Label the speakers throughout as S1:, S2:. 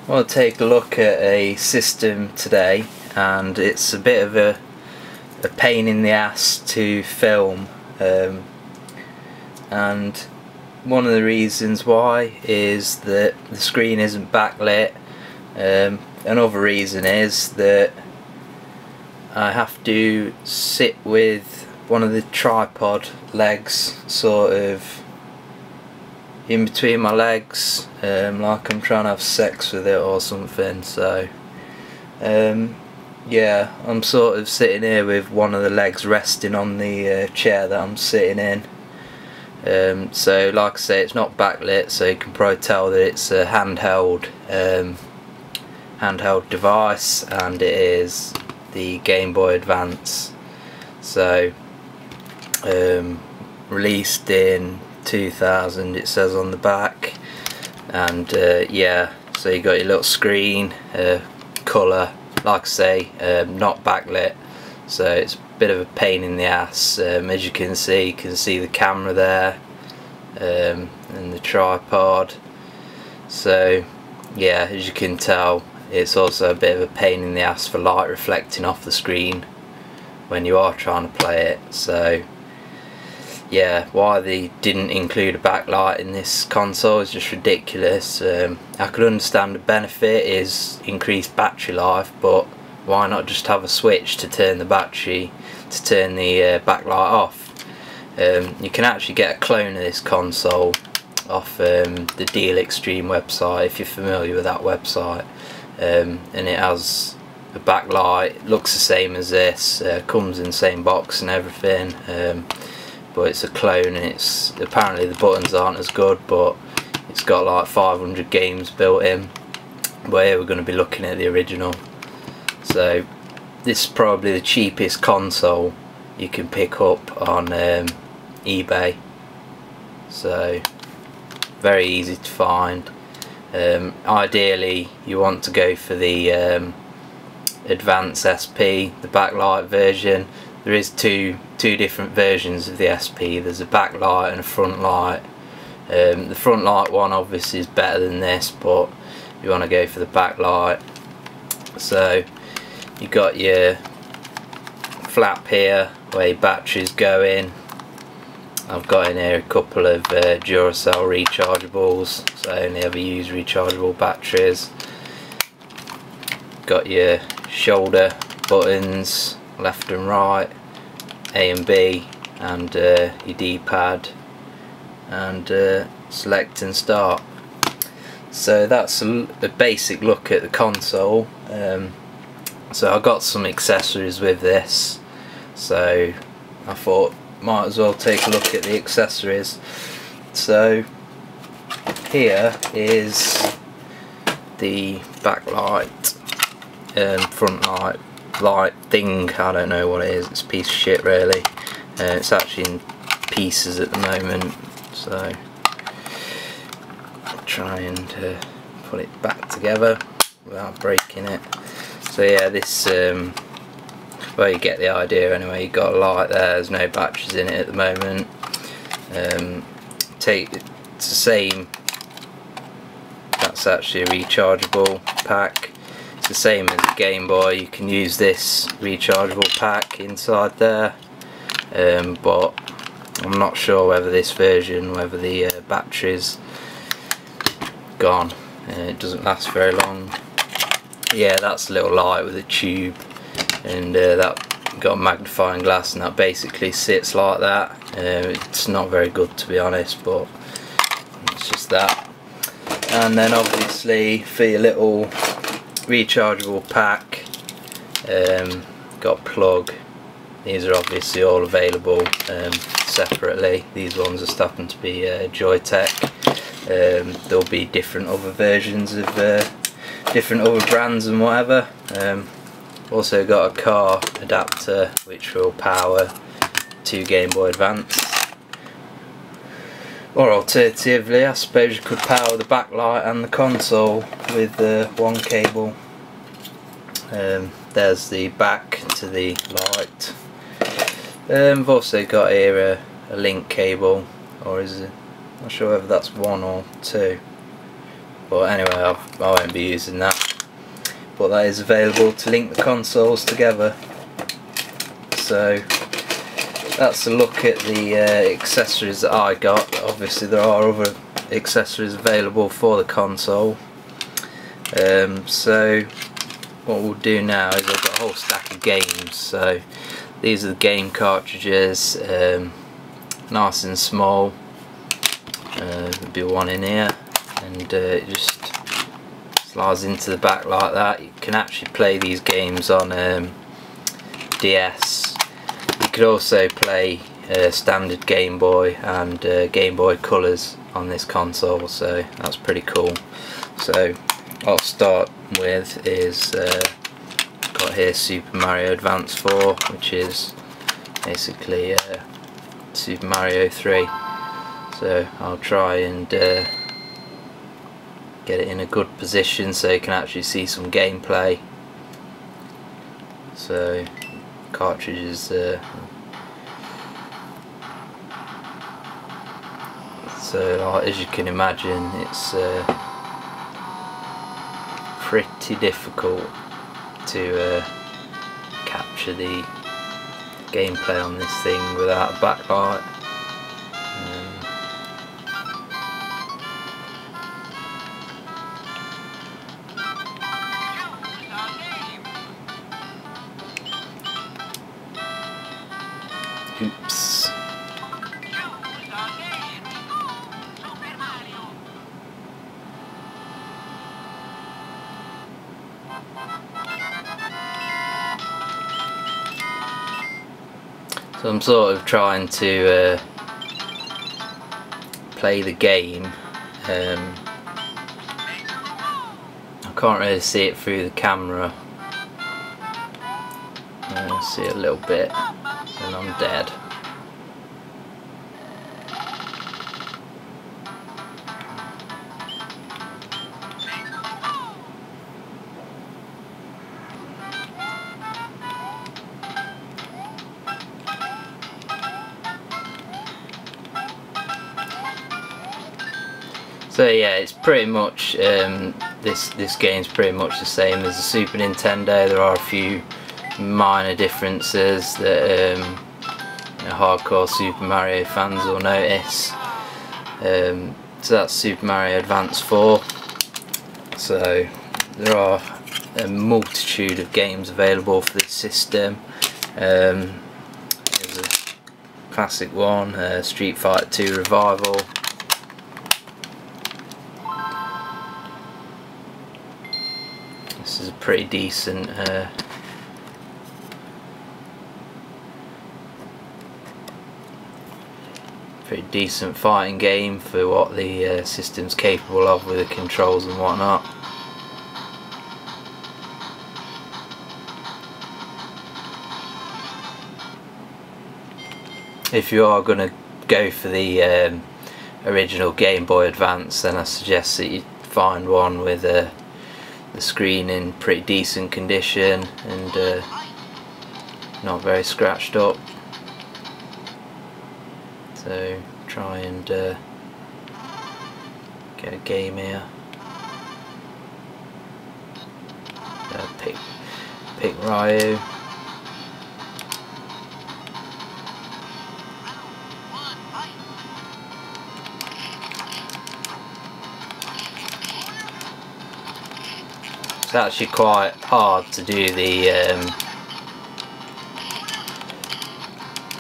S1: I want to take a look at a system today, and it's a bit of a pain in the ass to film, and one of the reasons why is that the screen isn't backlit. Another reason is that I have to sit with one of the tripod legs sort of in between my legs, like I'm trying to have sex with it or something. So yeah, I'm sort of sitting here with one of the legs resting on the chair that I'm sitting in. So like I say, it's not backlit, so you can probably tell that it's a handheld device, and it is the Game Boy Advance. So released in 2000, it says on the back, and yeah, so you got your little screen, colour, like I say, not backlit, so it's a bit of a pain in the ass. As you can see the camera there, and the tripod. So yeah, as you can tell, it's also a bit of a pain in the ass for light reflecting off the screen when you are trying to play it. So yeah, why they didn't include a backlight in this console is just ridiculous. I could understand the benefit is increased battery life, but why not just have a switch to turn the battery, to turn the backlight off? You can actually get a clone of this console off the Deal Extreme website, if you're familiar with that website, and it has a backlight, looks the same as this, comes in the same box and everything, but it's a clone, and it's apparently the buttons aren't as good, but it's got like 500 games built in. But here we're going to be looking at the original. So this is probably the cheapest console you can pick up on eBay, so very easy to find. Ideally you want to go for the Advance SP, the backlight version. There is two different versions of the SP. There's a backlight and a front light. The front light one obviously is better than this, but you want to go for the backlight. So you got your flap here where your batteries go in. I've got in here a couple of Duracell rechargeables, so I only ever use rechargeable batteries. Got your shoulder buttons, left and right, A and B, and your D-pad, and select and start. So that's a basic look at the console. So I got some accessories with this, so I thought might as well take a look at the accessories. So here is the backlight, front light thing, I don't know what it is, it's a piece of shit really. It's actually in pieces at the moment, so I'm trying to put it back together without breaking it. So yeah, this well, you get the idea anyway. You've got a light there, there's no batteries in it at the moment. It's the same, that's actually a rechargeable pack. It's the same as the Game Boy. You can use this rechargeable pack inside there, but I'm not sure whether this version, whether the battery's gone. It doesn't last very long. Yeah, that's a little light with a tube, and that got a magnifying glass, and that basically sits like that. It's not very good, to be honest, but it's just that. And then obviously for your little rechargeable pack, got a plug. These are obviously all available separately. These ones are starting to be Joytech. There'll be different other versions of different other brands and whatever. Also got a car adapter which will power to Game Boy Advance. Or alternatively, I suppose you could power the backlight and the console with one cable. There's the back to the light. I've also got here a link cable, or is it? Not sure whether that's one or two. but anyway, I won't be using that. But that is available to link the consoles together. So that's a look at the accessories that I got. Obviously there are other accessories available for the console. So what we'll do now is I've got a whole stack of games. So these are the game cartridges, nice and small. There'll be one in here, and it just slides into the back like that. You can actually play these games on DS. You could also play standard Game Boy and Game Boy Colors on this console, so that's pretty cool. So what I'll start with is got here Super Mario Advance 4, which is basically Super Mario 3. So I'll try and get it in a good position so you can actually see some gameplay. So cartridges so as you can imagine, it's pretty difficult to capture the gameplay on this thing without a backlight. Oops. So I'm sort of trying to play the game. I can't really see it through the camera. I see it a little bit and I'm dead. So yeah, it's pretty much this game's pretty much the same as the Super Nintendo. There are a few minor differences that hardcore Super Mario fans will notice. So that's Super Mario Advance 4. So there are a multitude of games available for this system. There's a classic one, Street Fighter 2 Revival. This is a pretty decent fighting game for what the system's capable of with the controls and whatnot. If you are going to go for the original Game Boy Advance, then I suggest that you find one with the screen in pretty decent condition and not very scratched up. So try and get a game here. Pick Ryu. It's actually quite hard to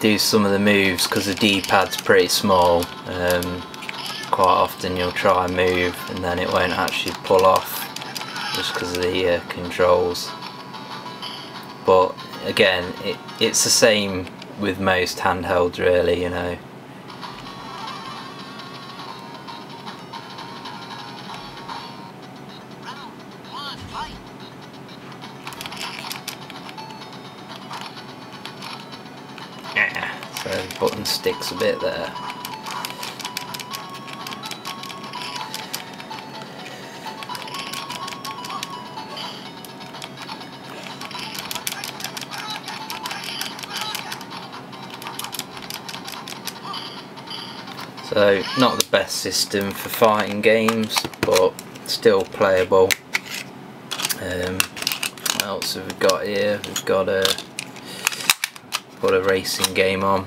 S1: do some of the moves because the D-pad's pretty small. Quite often you'll try and move and then it won't actually pull off just because of the controls. But again, it's the same with most handhelds really, you know. So the button sticks a bit there. So not the best system for fighting games, but still playable. What else have we got here? We've got put a racing game on.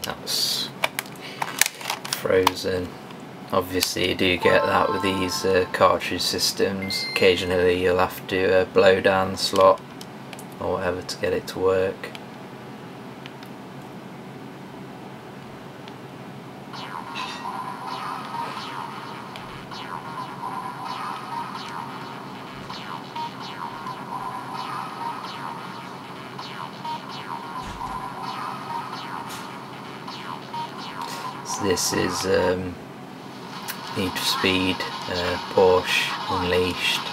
S1: That's frozen. Obviously you do get that with these cartridge systems. Occasionally you'll have to blow down the slot or whatever to get it to work. So this is Need for Speed, Porsche Unleashed.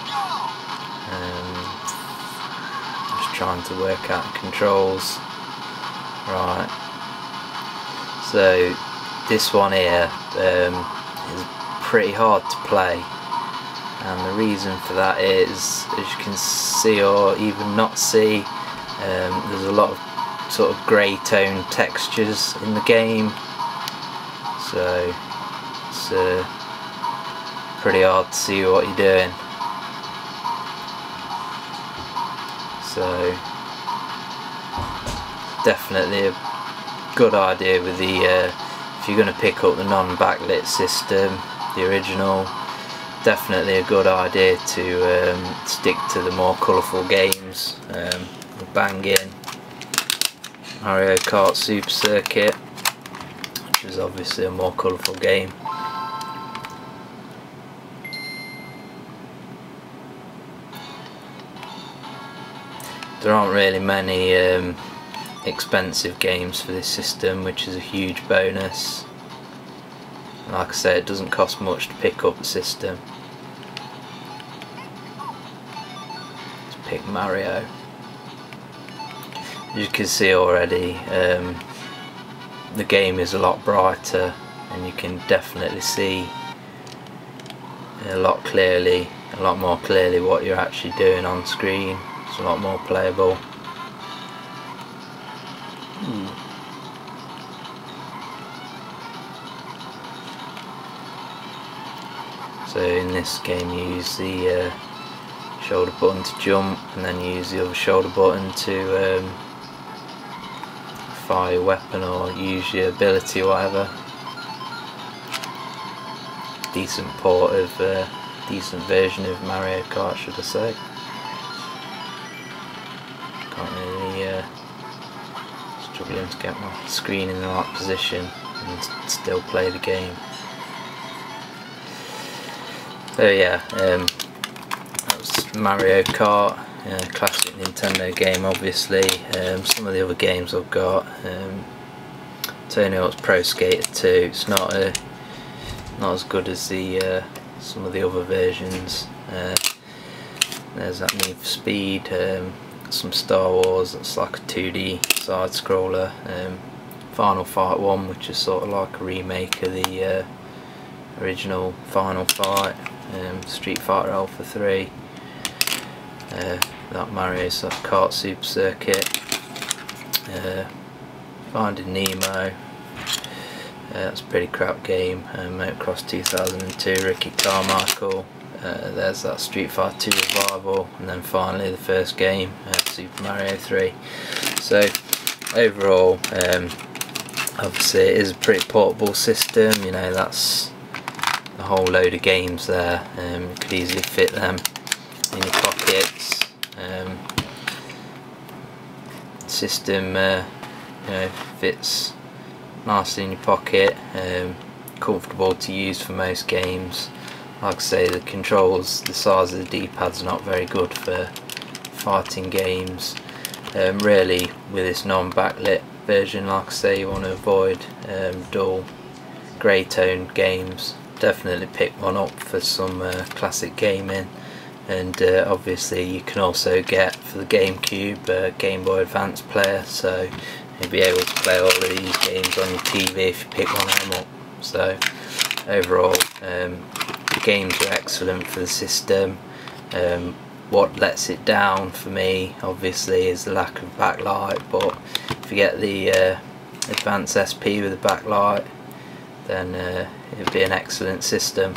S1: Just trying to work out the controls. Right. So this one here is pretty hard to play, and the reason for that is, as you can see or even not see, there's a lot of sort of grey tone textures in the game. So it's pretty hard to see what you're doing. So definitely a good idea with the if you're going to pick up the non-backlit system, the original, definitely a good idea to stick to the more colourful games. Bang in Mario Kart Super Circuit, which is obviously a more colourful game. There aren't really many expensive games for this system, which is a huge bonus. Like I said, it doesn't cost much to pick up the system. Let's pick Mario. As you can see already, the game is a lot brighter, and you can definitely see a lot more clearly what you're actually doing on screen. It's a lot more playable. So in this game you use the shoulder button to jump, and then you use the other shoulder button to fire your weapon or use your ability or whatever. Decent port of decent version of Mario Kart, should I say. Can't really struggling to get my screen in the right position and still play the game. So yeah, that was Mario Kart, classic Nintendo game obviously. Some of the other games I've got, Tony Hawk's Pro Skater 2, it's not as good as the some of the other versions. There's that Need for Speed, some Star Wars, that's like a 2D side scroller, Final Fight 1, which is sort of like a remake of the original Final Fight, Street Fighter Alpha 3, that Mario Kart Super Circuit, Finding Nemo, that's a pretty crap game, Motocross 2002, Ricky Carmichael, there's that Street Fighter 2 Revival, and then finally the first game, Super Mario 3. So overall, obviously it is a pretty portable system, you know, that's a whole load of games there. You could easily fit them in your pockets. System you know, fits nicely in your pocket, comfortable to use for most games. Like I say, the controls, the size of the D-pad's not very good for fighting games. Really, with this non-backlit version, like I say, you want to avoid dull grey tone games. Definitely pick one up for some classic gaming. And obviously you can also get, for the GameCube, a Game Boy Advance player, so you'll be able to play all of these games on your TV if you pick one of them up. So overall, the games are excellent for the system. what lets it down for me obviously is the lack of backlight, but if you get the advanced SP with the backlight, then it'd be an excellent system.